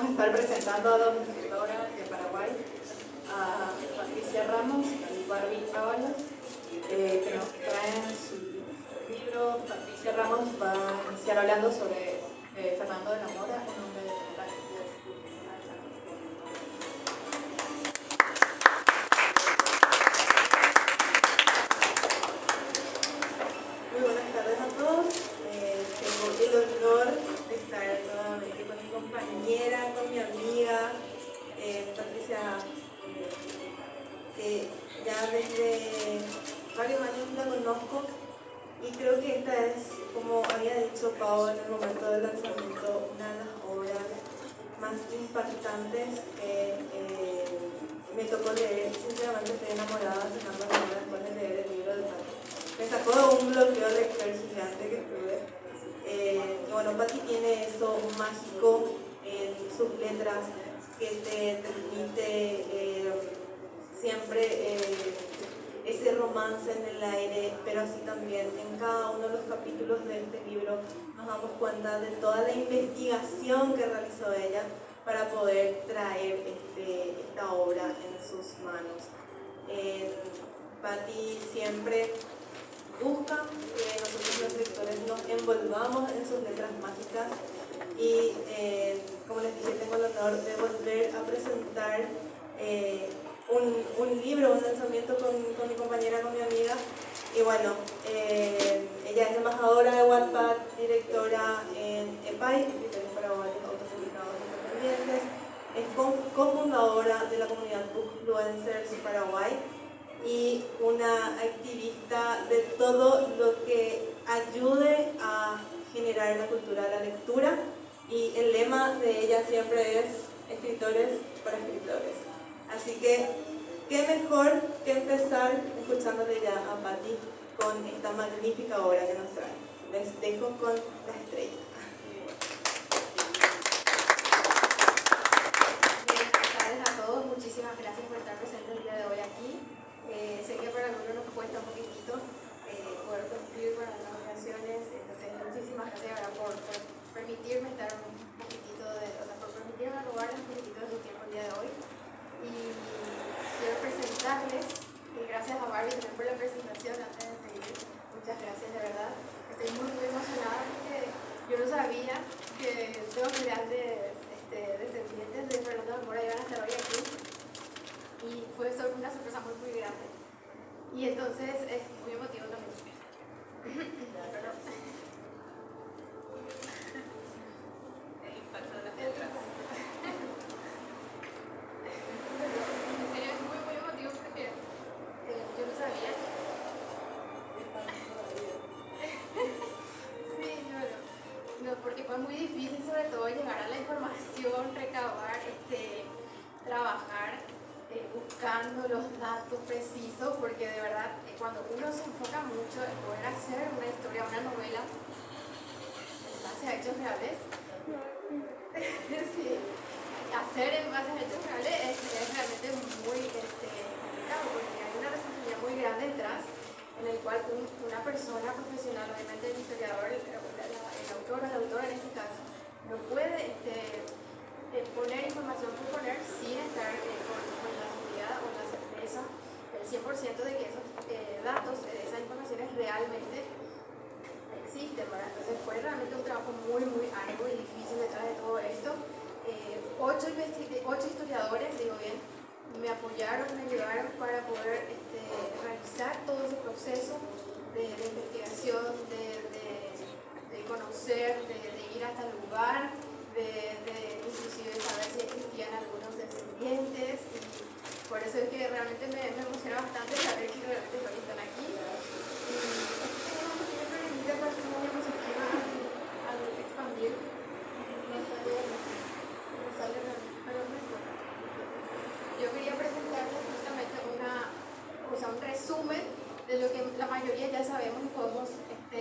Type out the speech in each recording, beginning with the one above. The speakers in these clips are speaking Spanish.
vamos a estar presentando a dos escritoras de Paraguay, a Patricia Ramos y Barbie Ábalos, que nos traen su libro. Patricia Ramos va a iniciar hablando sobre Fernando de la Mora, un hombre de democracia. Muy buenas tardes a todos. Tengo el honor de estar nuevamente con mi compañera, con mi amiga Patricia, que ya desde varios años la conozco, y creo que esta es, como había dicho Pau en el momento del lanzamiento, una de las obras más impactantes que me tocó leer. Sinceramente estoy enamorada de Fernando de la Mora después de leer el libro de Patti. Me sacó un bloqueo lector gigante que tuve. Y bueno, Patti tiene eso mágico en sus letras que te transmite siempre ese romance en el aire, pero así también en cada uno de los capítulos de este libro nos damos cuenta de toda la investigación que realizó ella para poder traer esta obra en sus manos. Patti siempre busca que nosotros los lectores nos envolvamos en sus letras mágicas, y como les dije, tengo el honor de volver a presentar un libro, un lanzamiento con mi compañera, con mi amiga. Y bueno, ella es embajadora de Wattpad, directora en EPAI, Escritores Paraguayos Autopublicados Independientes, es cofundadora de la comunidad Bookfluencers Paraguay y una activista de todo lo que ayude a generar la cultura de la lectura. Y el lema de ella siempre es escritores para escritores. Así que, qué mejor que empezar escuchándole ya a Patti con esta magnífica obra que nos trae. Les dejo con la estrella. Buenas tardes a todos, muchísimas gracias por estar presentes el día de hoy aquí. Sé que para algunos nos cuesta un poquitito poder cumplir con las obligaciones, entonces muchísimas gracias por permitirme estar un poquitito por permitirme robarles un poquitito de su tiempo el día de hoy. Y quiero presentarles, y gracias a Barbie también por la presentación antes de seguir, muchas gracias de verdad. Estoy muy emocionada porque yo no sabía que dos grandes descendientes de Fernando de la Mora iban a estar hoy aquí, y fue una sorpresa muy grande, y entonces es muy emotivo también. El impacto de las letras. En serio, es muy emotivo porque yo no sabía. Sí, no, porque fue muy difícil, sobre todo llegar a la información, recabar, trabajar buscando los datos precisos, porque de verdad cuando uno se enfoca mucho en poder hacer una historia, una novela en base a hechos reales, sí, hacer en base a hechos reales es realmente muy complicado, porque hay una responsabilidad muy grande detrás, en el cual una persona profesional, obviamente el historiador, el autor o la autora en este caso, no puede poner información por poner sin estar con la seguridad o la certeza, el 100% de que esos datos, esas informaciones realmente existen, ¿verdad? Entonces fue realmente un trabajo muy arduo y difícil detrás de todo esto. 8 historiadores, digo bien, me apoyaron, me ayudaron para poder realizar todo ese proceso de investigación, de conocer, de ir hasta el lugar, de inclusive saber si existían algunos descendientes, y por eso es que realmente me emociona bastante saber que realmente hoy están aquí. Y tenemos un pequeño problemita para hacer una diapositiva al expandir. Yo quería presentarles justamente un resumen de lo que la mayoría ya sabemos y podemos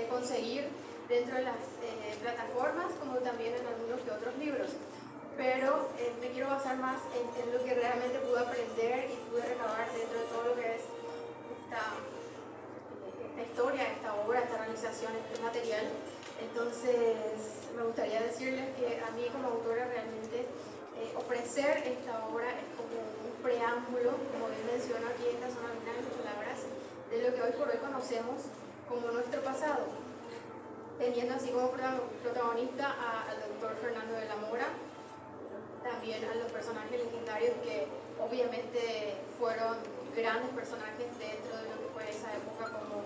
conseguir dentro de las plataformas, como también en algunos que otros libros. Pero me quiero basar más en lo que realmente pude aprender y pude recabar dentro de todo lo que es esta historia, esta obra, esta realización, este material. Entonces me gustaría decirles que a mí como autora realmente ofrecer esta obra es como un preámbulo, como bien menciono aquí, estas son algunas de las palabras de lo que hoy por hoy conocemos como nuestro pasado, teniendo así como protagonista al doctor Fernando de la Mora, también a los personajes legendarios que obviamente fueron grandes personajes dentro de lo que fue esa época, como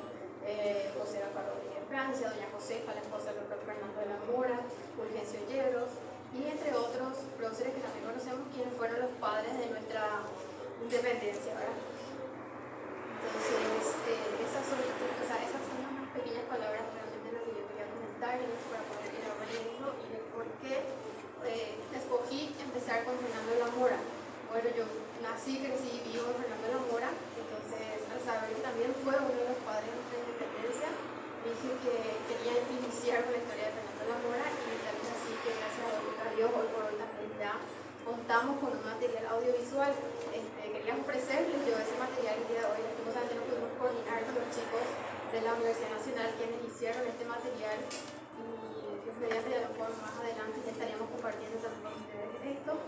José Alfaro de Francia, doña Josefa, la esposa del doctor Fernando de la Mora, Fulgencio Yegros, y entre otros próceres que también conocemos, quienes fueron los padres de nuestra independencia, ¿verdad? Entonces, esas son unas pequeñas palabras realmente lo que yo quería comentarles para poder ir abriendo y de por qué escogí empezar con Fernando de la Mora. Bueno, yo nací, crecí y vivo en Fernando de la Mora, entonces al saber que también fue uno de los padres de nuestra independencia, dije que quería iniciar con la historia de Fernando de la Mora, y tal vez así que gracias a Dios hoy por hoy también ya contamos con un material audiovisual. Quería ofrecerles yo ese material el día de hoy. Lastimosamente no pudimos coordinar con los chicos de la Universidad Nacional quienes hicieron este material, y Dios mediante a lo mejor más adelante ya estaríamos compartiendo también con ustedes esto.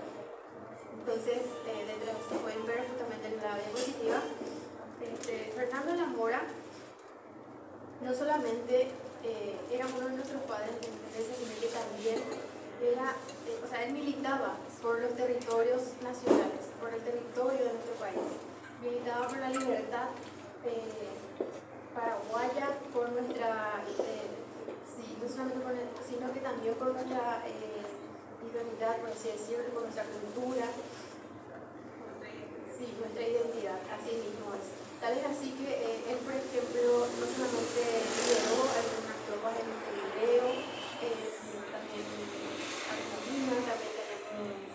Entonces, dentro de esto pueden ver justamente en la diapositiva, Fernando de la Mora no solamente era uno de nuestros padres de independencia, sino que también era, él militaba por los territorios nacionales, por el territorio de nuestro país, militaba por la libertad paraguaya, por nuestra, no solamente por sino que también por nuestra identidad, por así decirlo, por nuestra cultura, sí, nuestra identidad, así mismo es. Tal es así que él, por ejemplo, no solamente lideró algunas tropas en Montevideo, también Argentina, también tenemos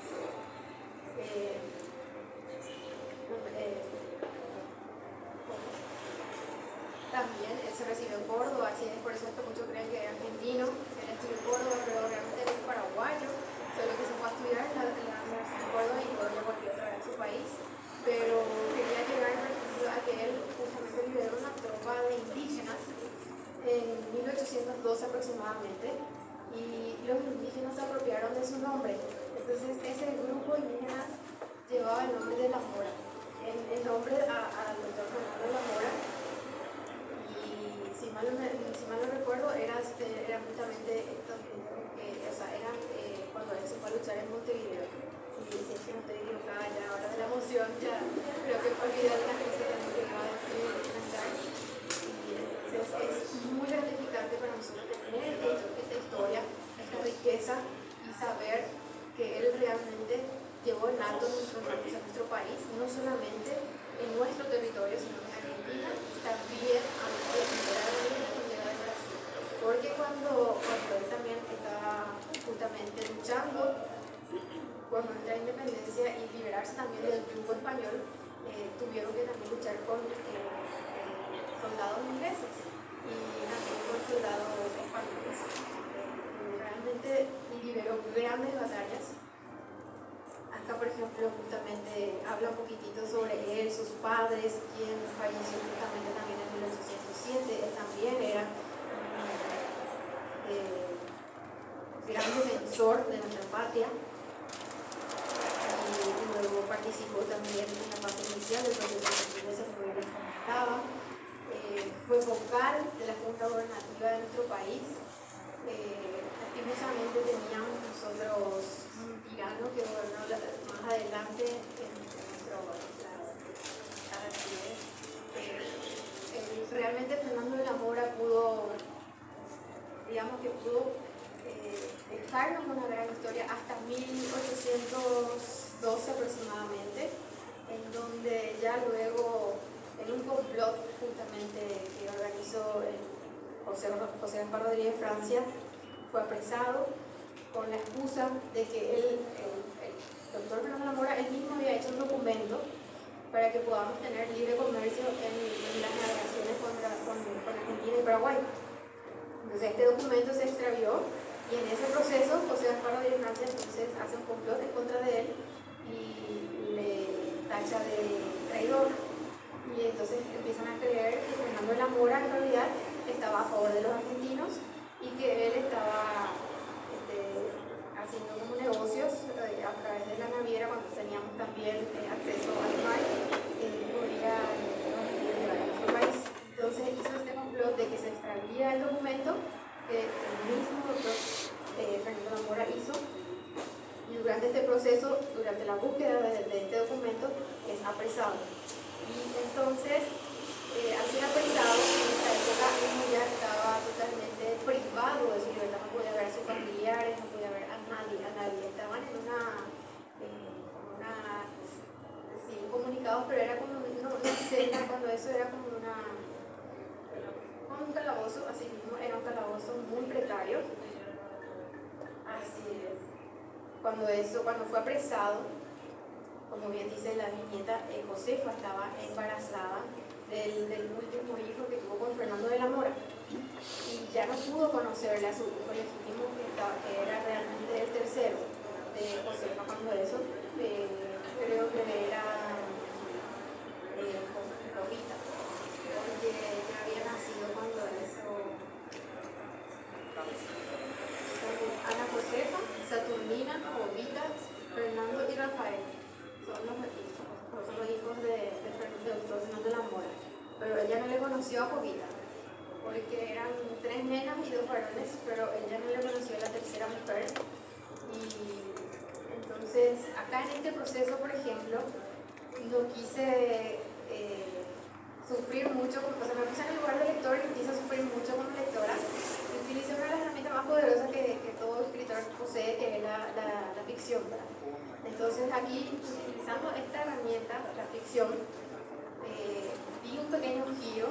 también él se recibió en Córdoba, así es, por eso es que muchos creen que es argentino, él estudió en Córdoba, pero realmente es paraguayo, solo que se fue a estudiar en la Universidad de Córdoba y luego volvió otra vez a su país. Pero quería llegar a que él justamente lideró una tropa de indígenas en 1812 aproximadamente, y los indígenas se apropiaron de su nombre. Entonces ese grupo de indígenas llevaba el nombre de la Mora, el nombre al doctor Fernando de la Mora, y si mal no recuerdo era justamente estos eran cuando él se fue a luchar en Montevideo. Y si es que no estoy equivocada ya, ahora de la emoción ya creo que olvidé algunas cosas que no llegaba a decir. Y entonces es muy gratificante para nosotros tener esta historia, esta riqueza, y saber que él realmente llevó en alto nuestro país, no solamente en nuestro territorio, sino en Argentina, y también a nuestra frontera de Brasil. Porque cuando él también estaba justamente luchando por nuestra independencia y liberarse también del yugo español, tuvieron que también luchar con soldados ingleses y también con soldados españoles. Realmente liberó grandes batallas. Acá, por ejemplo, justamente habla un poquitito sobre él, sus padres, quien falleció justamente también en 1807. Él también era gran defensor de nuestra patria, y luego participó también en la fase inicial del proceso de independencia, como ya les comentaba. Fue vocal de la Junta Gobernativa de nuestro país. Lastimosamente teníamos nosotros un tirano que gobernó más adelante en realmente Fernando de la Mora pudo dejarnos una gran historia hasta 1812 aproximadamente, en donde ya luego, en un complot justamente que organizó José Alfaro de Francia, fue apresado con la excusa de que el doctor Fernando de la Mora él mismo había hecho un documento para que podamos tener libre comercio en las navegaciones con Argentina y Paraguay. Entonces este documento se extravió, y en ese proceso José Alfaro de Francia entonces hace un complot en contra de él y le tacha de traidor, y entonces empiezan a creer que Fernando de la Mora en realidad estaba a favor de los argentinos y que él estaba haciendo como negocios a través de este proceso, durante la búsqueda de este documento, es apresado. Y entonces, al ser apresado, en esa época él ya estaba totalmente privado de su libertad, no podía ver a sus familiares, no podía ver a nadie. Estaban en sí, comunicados, pero era como una celda, cuando eso era como un calabozo, así mismo, era un calabozo muy precario. Así es. Cuando fue apresado, como bien dice la viñeta, Josefa estaba embarazada del último hijo que tuvo con Fernando de la Mora, y ya no pudo conocerle a su hijo legítimo, que era realmente el tercero de Josefa, cuando eso, creo que era Jovita, porque ya había nacido cuando eso. Ana Josefa, Saturnina, Jovita, Fernando y Rafael son los hijos de Fernando de la Mora. Pero ella no le conoció a Jovita, porque eran 3 nenas y 2 varones, pero ella no le conoció a la tercera mujer. Y entonces, acá en este proceso, por ejemplo, no quise sufrir mucho, o sea, me puse en el lugar del lector y quise sufrir mucho como lectora. Utilicé una de las herramientas más poderosas que todo escritor posee, que es la ficción. Entonces aquí, utilizando esta herramienta, la ficción, di un pequeño giro,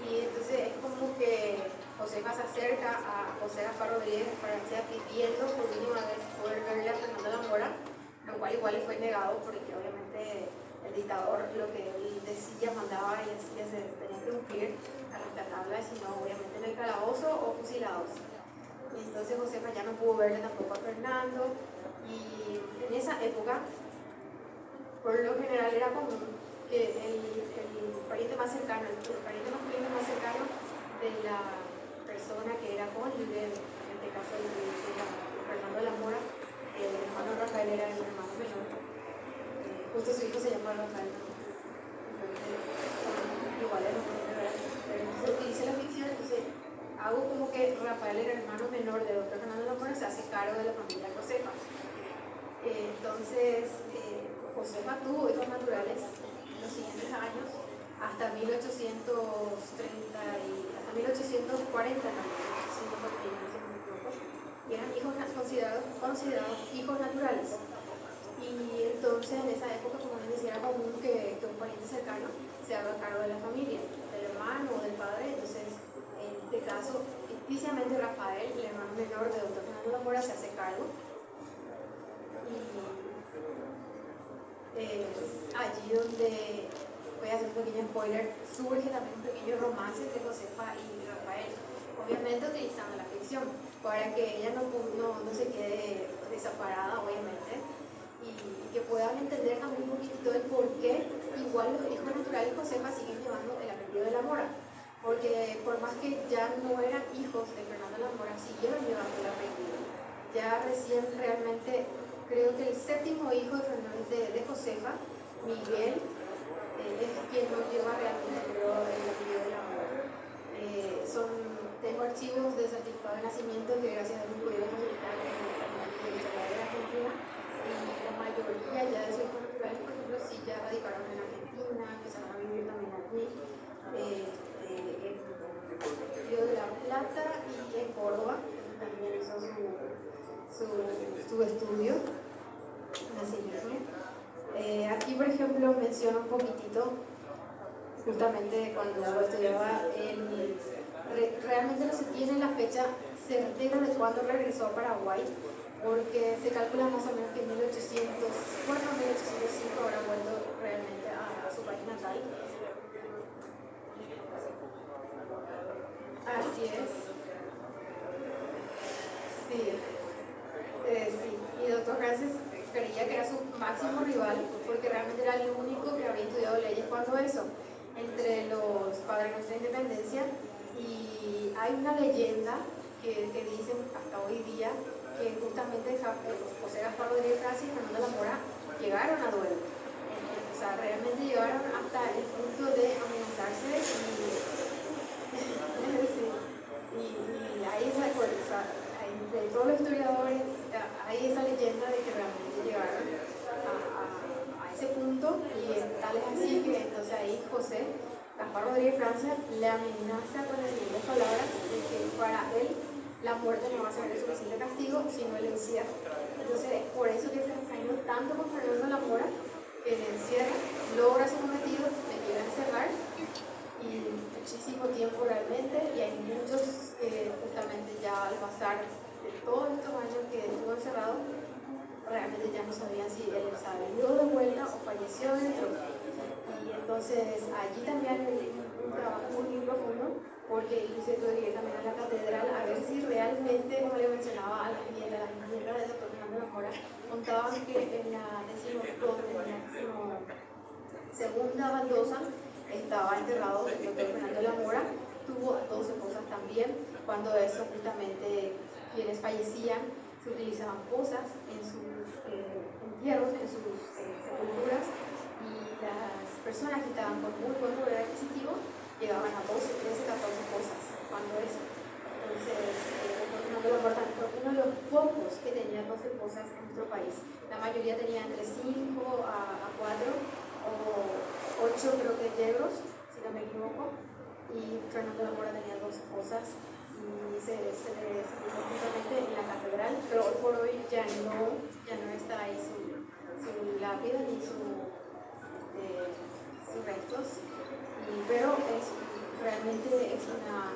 y entonces es como que Josefa se acerca a José Gaspar Rodríguez para que sea pidiendo por última vez poder verle a Fernando de la Mora, lo cual igual le fue negado porque obviamente el dictador lo que él decía, mandaba y así se tenía que cumplir a rescatarla, sino obviamente en el calabozo o fusilados. Y entonces Josefa ya no pudo verle tampoco a Fernando, y en esa época por lo general era común que el pariente más cercano, el pariente masculino más cercano de la persona que era cónyuge, en este caso de Fernando de la Mora, el hermano Rafael era el hermano menor, justo su hijo se llama Rafael, entonces son iguales los nombres, ¿verdad? Pero entonces utilice la ficción, entonces hago como que Rafael era el hermano menor de doctor Fernando de la Mora, se hace cargo de la familia Josefa. Entonces Josefa tuvo hijos naturales en los siguientes años, hasta 1830 hasta 1840, y eran hijos considerados hijos naturales. Y entonces en esa época, como les decía, era común que un pariente cercano se haga cargo de la familia, del hermano o del padre. Entonces, en este caso, ficticiamente Rafael, el hermano menor de doctor Fernando de la Mora, se hace cargo. Y allí donde, voy a hacer un pequeño spoiler, surge también un pequeño romance entre Josefa y Rafael, obviamente utilizando la ficción, para que ella no se quede desamparada, obviamente, y que puedan entender también un poquito el por qué igual los hijos naturales de Josefa siguen llevando el apellido de la Mora, porque por más que ya no eran hijos de Fernando de la Mora, siguieron llevando el apellido. Ya recién realmente, creo que el 7º hijo de Josefa, Miguel, es quien no lleva realmente el apellido de la Mora. Tengo archivos de certificado de nacimiento que gracias a Dios me pudieron facilitar en la Universidad de Argentina, y la mayoría ya de sus hijos naturales, por ejemplo, sí ya radicaron en Argentina, empezaron a vivir también aquí, en Río de la Plata y en Córdoba, también hizo su estudio, así mismo. Aquí, por ejemplo, menciono un poquitito, justamente cuando estudiaba, realmente no se tiene la fecha certera de cuándo regresó a Paraguay, porque se calcula más o menos que en 1805 habrá vuelto realmente a su país natal. Así es. Sí. Sí. Y doctor Francis creía que era su máximo rival, porque realmente era el único que había estudiado leyes cuando eso, entre los padres de nuestra independencia. Y hay una leyenda que dicen hasta hoy día que justamente José Gaspar Rodríguez y Fernando de la Mora llegaron a duelo. O sea, realmente llegaron hasta el punto de amenazarse, y ahí se acuerda, entre todos los historiadores hay esa leyenda de que realmente llegaron a ese punto, y tal es así que entonces ahí José Gaspar Rodríguez Francia le amenaza con las siguientes palabras de que para él la muerte no va a ser el suficiente castigo, sino el encierro. Entonces es por eso que se ensañó tanto con Fernando de la Mora, que le encierra, logra su cometido, le llega a encerrar, y muchísimo tiempo realmente, y hay muchos justamente ya al pasar de todos estos años que estuvo encerrado, realmente ya no sabían si él salió de vuelta o falleció dentro. Y entonces allí también hay un trabajo muy profundo, porque incluso tuve que ir también a la catedral a ver si realmente, como le mencionaba a las nietas del doctor Fernando de la Mora, contaban que en la segunda baldosa estaba enterrado el doctor Fernando de la Mora. Tuvo 12 esposas también. Cuando eso, justamente quienes fallecían, se utilizaban posas en sus entierros, en sus sepulturas, y las personas que estaban con muy buen poder adquisitivo llegaban a 12, 13, 14 posas cuando eso. Entonces, Fernando de la Mora fue uno de los pocos que tenía 12 posas en nuestro país. La mayoría tenía entre 5 a 4 o 8, creo que yegros, si no me equivoco, y Fernando de la Mora tenía 12 posas, y se puso justamente en la catedral, pero hoy por hoy ya no está ahí su lápida ni sus restos, pero realmente es una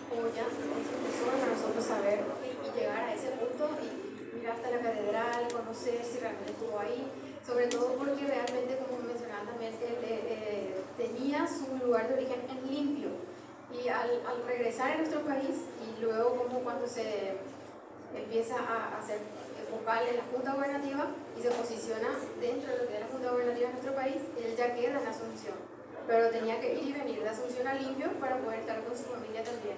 joya, es un tesoro para nosotros saber y llegar a ese punto y mirar hasta la catedral, conocer si realmente estuvo ahí, sobre todo porque realmente, como mencionaba también, él tenía su lugar de origen en Limpio, y al regresar a nuestro país, y luego como cuando se empieza a hacer vocal en la Junta Gubernativa y se posiciona dentro de lo que es la Junta Gubernativa de nuestro país, él ya queda en Asunción, pero tenía que ir y venir de Asunción a Limpio para poder estar con su familia también.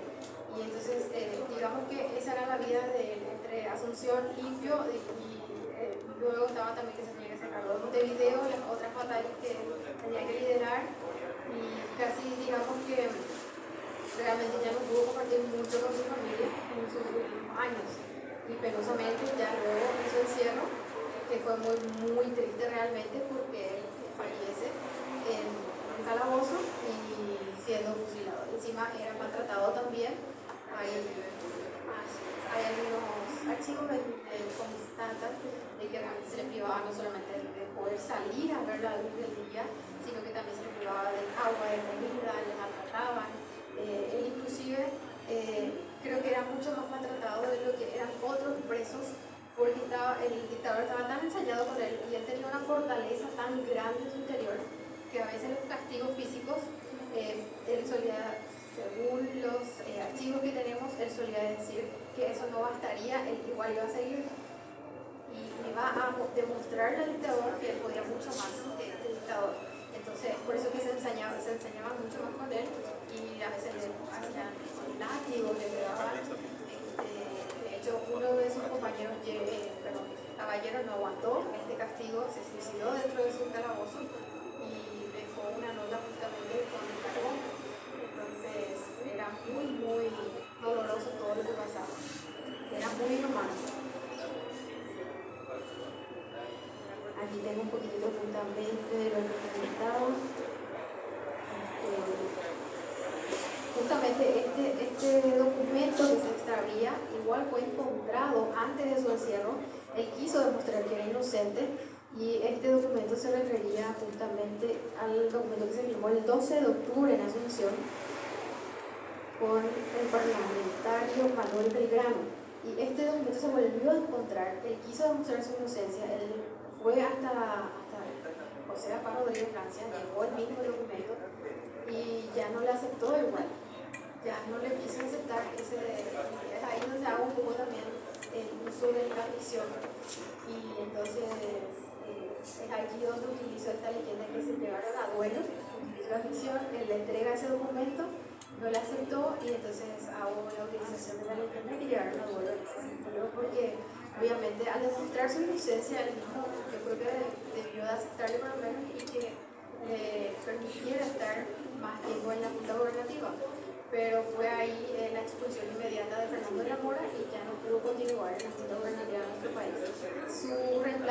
Y entonces, digamos que esa era la vida de él, entre Asunción, Limpio, y luego estaba también que se tenía que hacer cargo de Montevideo, las otras batallas que tenía que liderar, y casi digamos que realmente ya no pudo compartir mucho con su familia en sus últimos años. Y penosamente ya luego en su encierro, que fue muy triste realmente, porque él fallece en un calabozo y siendo fusilado. Encima era maltratado también. Hay algunos archivos de constatas de que realmente se le privaba no solamente de poder salir a ver la luz del día, sino que también se le privaba del agua, de comida, le maltrataban. Él inclusive creo que era mucho más maltratado de lo que eran otros presos, porque el dictador estaba tan ensayado con él y él tenía una fortaleza tan grande en su interior que a veces los castigos físicos, él solía, según los archivos que tenemos, él solía decir que eso no bastaría, él igual iba a seguir y iba a demostrar al dictador que él podía mucho más que el dictador. Entonces, por eso que se enseñaba mucho más con él, y a veces le hacían látigos, le pegaban. De hecho, uno de sus compañeros, Caballero, no aguantó este castigo, se suicidó dentro de su calabozo y dejó una nota justamente con el carbón. Entonces, era muy doloroso todo lo que pasaba. Era muy inhumano. Aquí tengo un poquito justamente de lo que comentaba. Justamente este documento que se extravía igual fue encontrado antes de su encierro. Él quiso demostrar que era inocente, y este documento se refería justamente al documento que se firmó el 12 de octubre en Asunción con el parlamentario Manuel Belgrano. Y este documento se volvió a encontrar. Él quiso demostrar su inocencia. Él fue hasta José Gaspar Rodríguez Francia, llevó el mismo documento y ya no le aceptó igual. Ya no le quiso aceptar. Es ahí donde hago un poco también el uso de la ficción. Y entonces es aquí donde utilizo esta leyenda que se llevaron a duelo. Utilizo la ficción, él le entrega ese documento, no le aceptó, y entonces hago la utilización de la leyenda que llevaron a duelo en ese sentido, porque obviamente al demostrar su inocencia, él mismo, yo creo que debió de aceptarle por lo menos, y que le permitiera estar más tiempo en la Junta Gubernativa. Pero fue ahí la expulsión inmediata de Fernando de la Mora, y ya no pudo continuar en la Junta Gubernativa de nuestro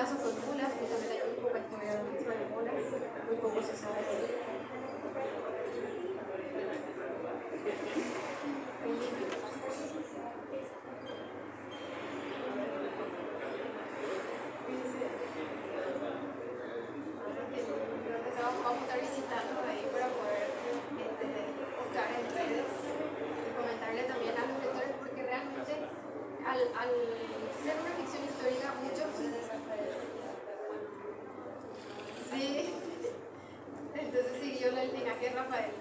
caso fue en Mulas, justamente hay muy poca historia sobre Mulas, muy poco se sabe de él. Vamos a estar visitando ahí para poder buscar en redes y comentarle también a los lectores, porque realmente al ser una ficción histórica, muchos sí, entonces siguió el linaje de Rafael.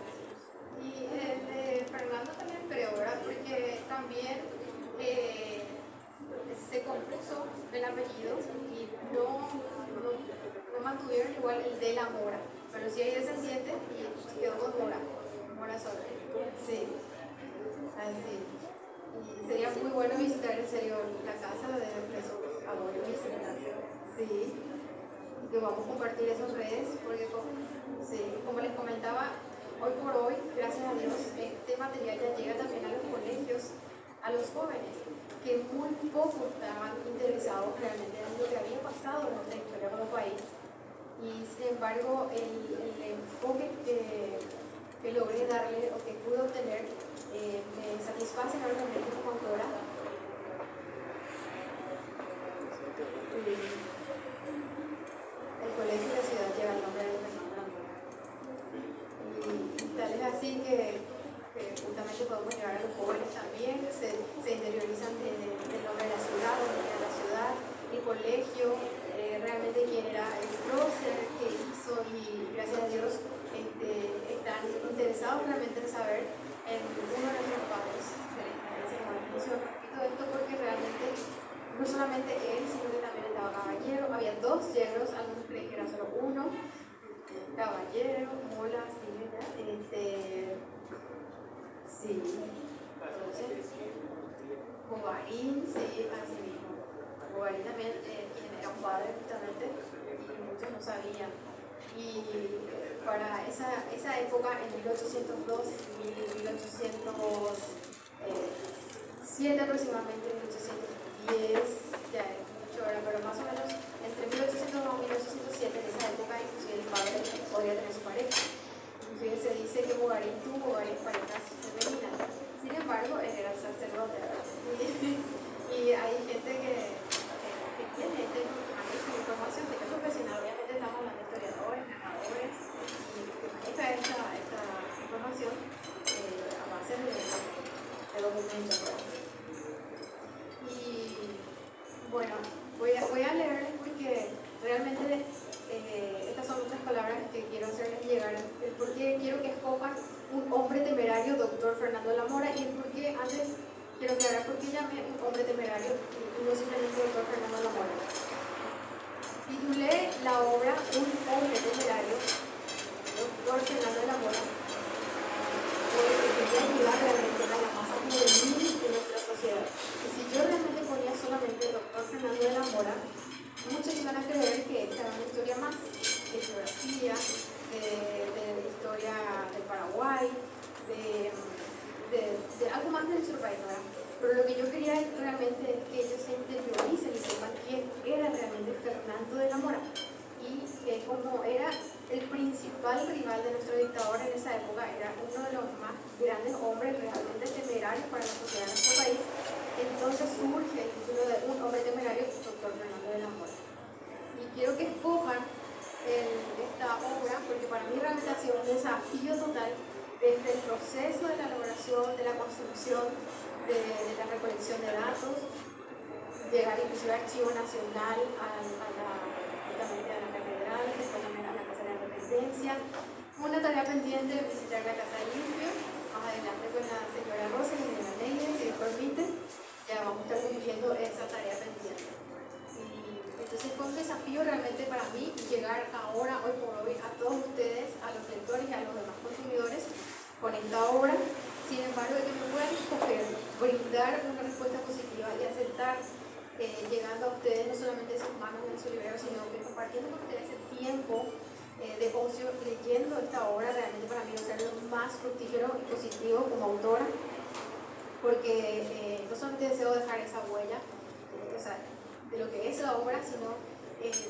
Y el de Fernando también creo, ¿verdad? Porque también se compuso el apellido y no mantuvieron igual el de la Mora, pero sí hay descendientes y quedó con Mora solo. Sí, así. Y sería muy bueno visitar en serio la casa de esos abuelos. Sí, que vamos a compartir esas redes, porque como les comentaba, hoy por hoy, gracias a Dios, este material ya llega también a los colegios, a los jóvenes, que muy poco estaban interesados realmente en lo que había pasado en nuestra historia como país. Y sin embargo, el enfoque que logré darle o que pude obtener me satisface enormemente como autora. El colegio y la ciudad lleva el nombre de Fernando Lamora. Y tal es así que justamente podemos llevar a los jóvenes también, se interiorizan del nombre de la ciudad, donde queda la ciudad, el colegio, realmente quién era el prócer que hizo, y gracias a Dios están interesados realmente en saber en uno de nuestros padres. Repito esto porque realmente no solamente él, sino que también estaba Caballero, había dos yernos, algunos creen que era solo uno, Caballero, Mola, sí, entonces, Bogarín, sí, así mismo. Bogarín también, quien era un padre justamente, y muchos no sabían. Y para esa época, en 1802 y 1807 aproximadamente, 1810, ya es mucho ahora, pero más o menos entre 1802 y 1807, en esa época, inclusive el padre podría tener su pareja. Inclusive se dice que Bogarín tuvo varias parejas femeninas. Sin embargo, él era sacerdote, ¿verdad? Y hay gente que tiene esta información de que es profesional. Obviamente estamos hablando de historiadores, narradores, y que maneja esta información a base de documentos. Y bueno, voy a leerles porque realmente estas son otras palabras que quiero hacerles llegar. El por qué quiero que escojan un hombre temerario, doctor Fernando Lamora, y el por qué antes quiero aclarar por qué llamé un hombre temerario y no simplemente doctor Fernando Lamora. Titulé la obra Un hombre temerario, doctor Fernando Lamora, porque quería ayudar realmente a la masa juvenil de nuestra sociedad. Y si yo realmente ponía solamente doctor Fernando de Lamora, muchos iban a creer que esta era una historia más de geografía, de historia del Paraguay, de algo más de nuestro país, ¿verdad? Pero lo que yo quería realmente es que ellos se interioricen y sepan quién era realmente Fernando de Lamora. Y como era el principal rival de nuestro dictador en esa época, era uno de los más grandes hombres realmente temerarios para la sociedad de nuestro país, entonces surge el título de Un hombre temerario, doctor Fernando de Lamora. Y quiero que escojan esta obra, porque para mí realmente ha sido un desafío total desde el proceso de la elaboración, de la construcción, de la recolección de datos, llegar inclusive al Archivo Nacional, a la Catedral, después también a la Casa de la Independencia. Una tarea pendiente de visitar la Casa de Limpio, más adelante con la señora Rosa y la Neide, si me permite, ya vamos a estar cumpliendo esa tarea pendiente. Entonces fue un desafío realmente para mí llegar ahora, hoy por hoy, a todos ustedes, a los lectores y a los demás consumidores con esta obra. Sin embargo, que me puedan escoger, brindar una respuesta positiva y aceptar llegando a ustedes no solamente de sus manos en su librero, sino que compartiendo con ustedes el tiempo de ocio leyendo esta obra, realmente para mí va a ser lo más fructífero y positivo como autora, porque no solamente deseo dejar esa huella, o sea, de lo que es la obra, sino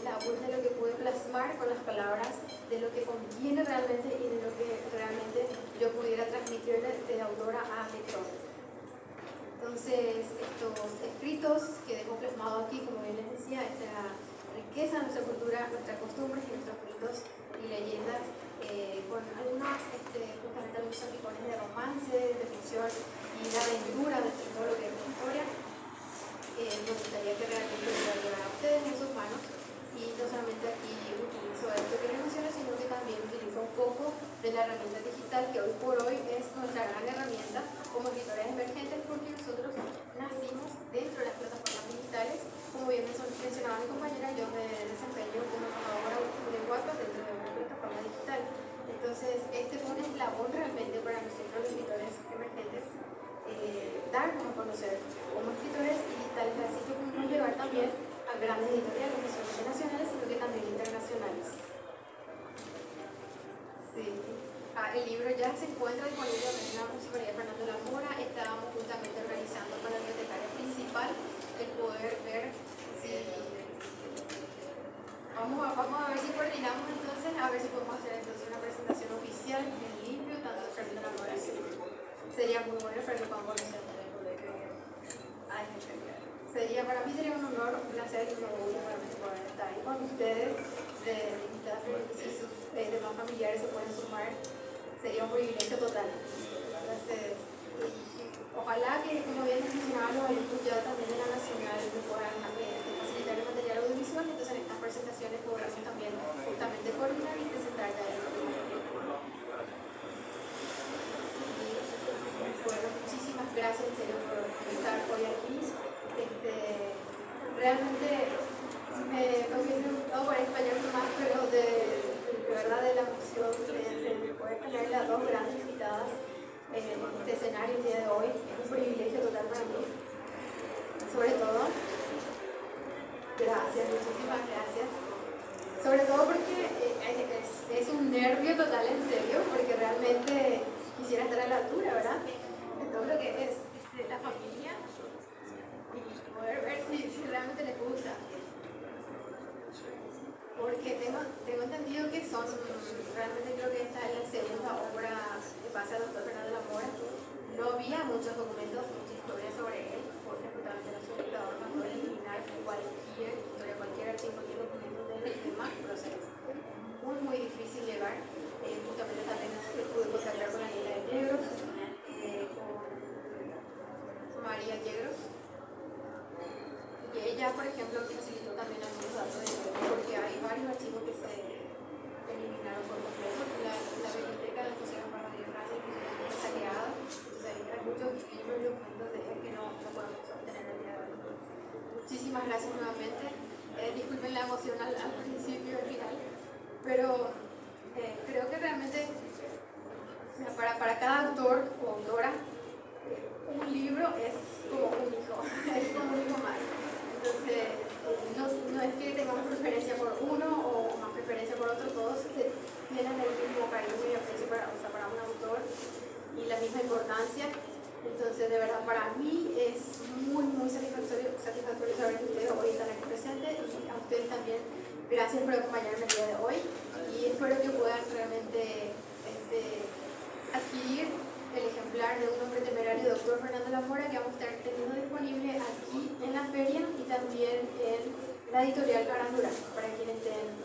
la vuelta de lo que pude plasmar con las palabras, de lo que contiene realmente y de lo que realmente yo pudiera transmitirle de autora a lector. Entonces, estos escritos que dejo plasmado aquí, como bien les decía, esta riqueza de nuestra cultura, nuestras costumbres y nuestros mitos y leyendas, con algunas, justamente algunos salpicones de romance, de ficción y de aventura de todo lo que es la historia. Me gustaría que realmente pudiera llegar a ustedes en sus manos, y no solamente aquí utilizo esto que les menciono, sino que también utilizo un poco de la herramienta digital, que hoy por hoy es nuestra gran herramienta como escritores emergentes, porque nosotros nacimos dentro de las plataformas digitales. Como bien mencionaba mi compañera, yo me desempeño como embajadora de Wattpad dentro de una plataforma digital. Entonces, este fue un eslabón realmente para nosotros los escritores emergentes, darnos a conocer como escritores digitales, así que podemos llegar también a grandes editoriales, no solamente nacionales, sino que también internacionales. Sí. El libro ya se encuentra disponible en la Municipalidad de Fernando de la Mora. Estábamos justamente organizando con la bibliotecaria principal el poder ver si... Vamos a ver si coordinamos entonces, a ver si podemos hacer entonces una presentación oficial en limpio, tanto de Fernando de la Mora. Sería muy bueno para que podamos conocer en el colegio. Para mí sería un honor, un placer y un orgullo realmente poder estar ahí con ustedes, de invitados, si sus demás familiares se pueden sumar, sería un privilegio total. Entonces, ojalá que, como bien mencionaba, los alumnos ya también de la Nacional me puedan facilitar el material audiovisual, entonces en estas presentaciones podremos también justamente coordinar y presentar ya el Bueno, muchísimas gracias en serio por estar hoy aquí. Realmente no hubiese gustado para español más, pero de verdad de la emoción de poder tener las dos grandes invitadas en este escenario el día de hoy. Es un privilegio total para mí. Sobre todo, gracias, muchísimas gracias. Sobre todo porque es un nervio total, en serio, porque realmente quisiera estar a la altura, ¿verdad? De todo lo que es la familia y poder ver si realmente les gusta. Porque tengo entendido que realmente creo que esta es la segunda obra que pasa al doctor Fernando de la Mora. No había muchos documentos, mucha historia sobre él, porque justamente los espectadores no pueden eliminar cualquier historia, cualquier archivo, cualquier documento del tema, pero es muy difícil llegar. Justamente también pude contactar con la niña de Yegros, con María Yegros, y ella, por ejemplo, facilitó también algunos datos de Yegros, porque hay varios archivos que se eliminaron por completo. La biblioteca de José Juan Rodríguez Reyes fue saqueada, entonces hay muchos libros y documentos de él que no podemos obtener el día de hoy. Muchísimas gracias nuevamente. Disculpen la emoción al principio y al final, pero creo que realmente para cada autor o autora un libro es como un hijo, es como un hijo más. Entonces, no es que tengamos preferencia por uno o más preferencia por otro, todos tienen el mismo cariño y aprecio para un autor y la misma importancia. Entonces, de verdad, para mí es muy satisfactorio saber que ustedes hoy están aquí presentes, y a ustedes también, gracias por acompañarme el día de hoy, y espero que puedan realmente adquirir el ejemplar de Un hombre temerario, doctor Fernando de la Mora, que vamos a estar teniendo disponible aquí en la feria y también en la editorial Carandura, para quienes estén